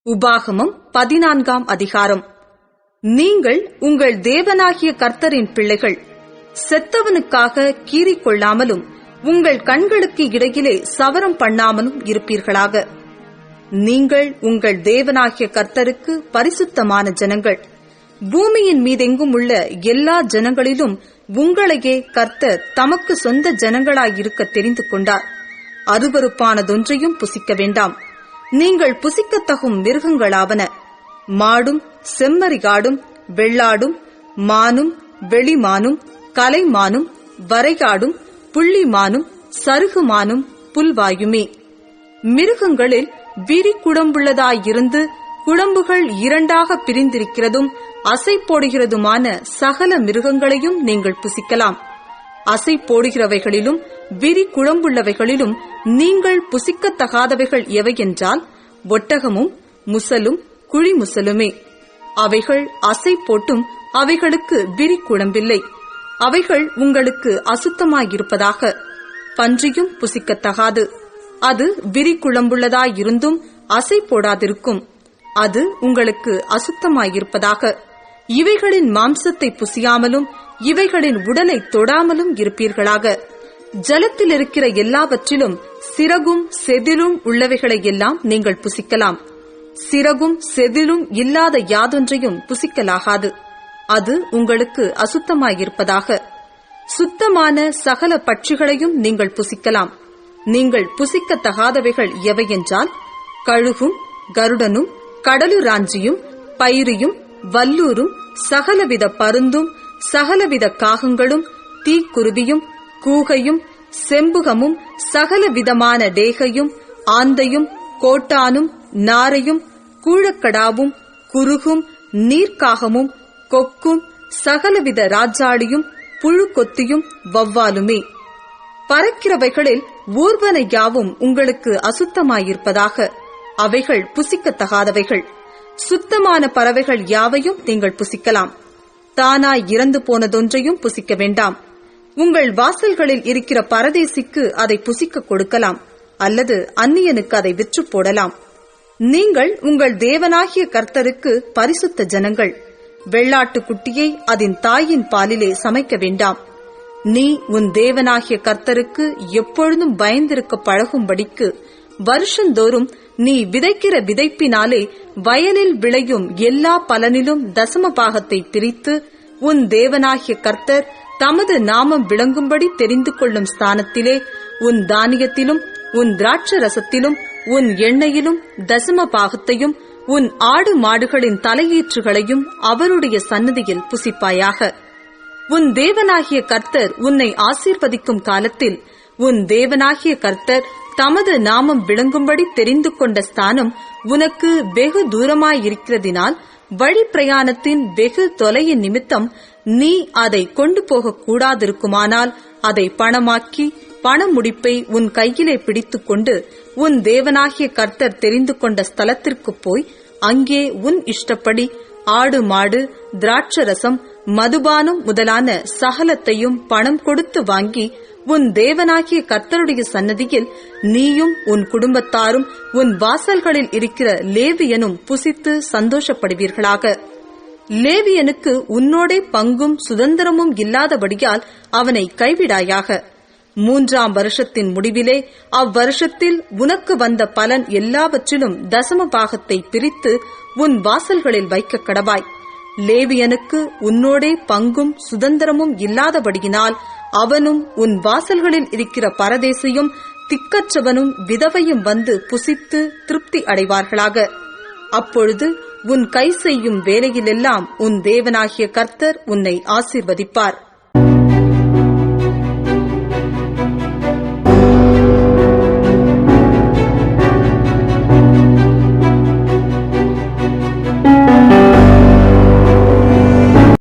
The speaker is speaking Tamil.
உபாகமம் 14 அதிகாரம். நீங்கள் உங்கள் தேவனாகிய கர்த்தரின் பிள்ளைகள். செத்தவனுக்காக கீறிக் கொள்ளாமலும் உங்கள் கண்களுக்கு இடையிலே சவரம் பண்ணாமலும் இருப்பீர்களாக. நீங்கள் உங்கள் தேவனாகிய கர்த்தருக்கு பரிசுத்தமான ஜனங்கள். பூமியின் மீதெங்கும் உள்ள எல்லா ஜனங்களிலும் உங்களையே கர்த்தர் தமக்கு சொந்த ஜனங்களாயிருக்க தெரிந்து கொண்டார். அருவருப்பானதொன்றையும் புசிக்க வேண்டாம். நீங்கள் புசிக்கத்தகும் மிருகங்களாவன: மாடும் செம்மறிகாடும் வெள்ளாடும் மானும் வெளிமானும் கலைமானும் வரைகாடும் புள்ளிமானும் சருகுமானும் புல்வாயுமே. மிருகங்களில் விரி குடம்புள்ளதாயிருந்து குடம்புகள் இரண்டாக பிரிந்திருக்கிறதும் அசை போடுகிறதுமான சகல மிருகங்களையும் நீங்கள் புசிக்கலாம். அசை போடுகிறவைகளிலும் விரி குழம்புள்ளவைகளிலும் நீங்கள் புசிக்கத்தகாதவைகள் எவையென்றால் ஒட்டகமும் முசலும் குழிமுசலுமே. அவைகள் அசை போட்டும் அவைகளுக்கு விரி குழம்பில்லை. அவைகள் உங்களுக்கு அசுத்தமாயிருப்பதாக. பன்றியும் புசிக்கத்தகாது. அது விரி குழம்புள்ளதாயிருந்தும் அசை போடாதிருக்கும். அது உங்களுக்கு அசுத்தமாயிருப்பதாக. இவைகளின் மாம்சத்தை புசியாமலும் இவைகளின் உடலை தொடாமலும் இருப்பீர்களாக. ஜலத்தில் இருக்கிற எல்லாவற்றிலும் சிறகும் செதிலும் உள்ளவைகளை எல்லாம் நீங்கள் புசிக்கலாம். சிறகும் செதிலும் இல்லாத யாதொன்றையும் புசிக்கலாகாது. அது உங்களுக்கு அசுத்தமாயிருப்பதாக. சுத்தமான சகல பட்சிகளையும் நீங்கள் புசிக்கலாம். நீங்கள் புசிக்கத்தகாதவைகள் எவையென்றால் கழுகும் கருடனும் கடலுராஞ்சியும் பைரியும் வல்லூரும் சகலவித பருந்தும் சகலவித காகங்களும் தீக்குருவியும் கூகையும் செம்புகமும் சகலவிதமான டேகையும் ஆந்தையும் கோட்டானும் நாரையும் கூழக்கடாவும் குருகும் நீர்க்காகமும் கொக்கும் சகலவித ராஜாளியும் புழுக்கொத்தியும் வௌவாலுமே. பறக்கிறவைகளில் ஊர்வன யாவும் உங்களுக்கு அசுத்தமாயிருப்பதாக. அவைகள் புசிக்கத்தகாதவைகள். சுத்தமான பறவைகள் யாவையும் நீங்கள் புசிக்கலாம். தானாய் இறந்து போனதொன்றையும் புசிக்க வேண்டாம். உங்கள் வாசல்களில் இருக்கிற பரதேசிக்கு அதை புசிக்க கொடுக்கலாம், அல்லது அந்நியனுக்கு அதை விற்று போடலாம். நீங்கள் உங்கள் தேவனாகிய கர்த்தருக்கு பரிசுத்த ஜனங்கள். வெள்ளாட்டுக்குட்டியை அதன் தாயின் பாலிலே சமைக்க வேண்டாம். நீ உன் தேவனாகிய கர்த்தருக்கு எப்பொழுதும் பயந்திருக்க பழகும்படிக்கு வருஷந்தோறும் நீ விதைக்கிற விதைப்பினாலே வயலில் விளையும் எல்லா பலனிலும் தசம பாகத்தை பிரித்து உன் தேவனாகிய கர்த்தர் தமது நாமம் விளங்கும்படி தெரிந்து கொள்ளும் ஸ்தானத்திலே உன் தானியத்திலும் உன் திராட்சரசத்திலும் உன் எண்ணெயிலும் தசம பாகத்தையும் உன் ஆடு மாடுகளின் தலையீற்றுகளையும் அவருடைய சந்நிதியில் புசிப்பாயாக. உன் தேவனாகிய கர்த்தர் உன்னை ஆசீர்வதிக்கும் காலத்தில் உன் தேவனாகிய கர்த்தர் தமது நாமம் விளங்கும்படி தெரிந்து கொண்ட ஸ்தானம் உனக்கு வெகு தூரமாயிருக்கிறதினால் வழி பிரயாணத்தின் வெகு தொலையின் நிமித்தம் நீ அதை கொண்டு போக கூடாதிருக்குமானால் அதை பணமாக்கி பண முடிப்பை உன் கையிலே பிடித்துக் கொண்டு உன் தேவனாகிய கர்த்தர் தெரிந்து கொண்ட ஸ்தலத்திற்கு போய் அங்கே உன் இஷ்டப்படி ஆடு மாடு திராட்சரசம் மதுபானம் முதலான சகலத்தையும் பணம் கொடுத்து வாங்கி உன் தேவனாகிய கர்த்தருடைய சன்னதியில் நீயும் உன் குடும்பத்தாரும் உன் வாசல்களில் இருக்கிற லேவியனும் புசித்து சந்தோஷப்படுவீர்களாக. லேவியனுக்கு உன்னோடே பங்கும் சுதந்திரமும் இல்லாதபடியால் அவனை கைவிடாயாக. 3ஆம் வருஷத்தின் முடிவிலே அவ்வருஷத்தில் உனக்கு வந்த பலன் எல்லாவற்றிலும் தசம பாகத்தை பிரித்து உன் வாசல்களில் வைக்க கடவாய். லேவியனுக்கு உன்னோடே பங்கும் சுதந்திரமும் இல்லாதபடியினால் அவனும் உன் வாசல்களில் இருக்கிற பரதேசியும் திக்கற்றவனும் விதவையும் வந்து புசித்து திருப்தி அடைவார்களாக. அப்பொழுது உன் கை செய்யும் வேலையிலெல்லாம் உன் தேவனாகிய கர்த்தர் உன்னை ஆசீர்வதிப்பார்.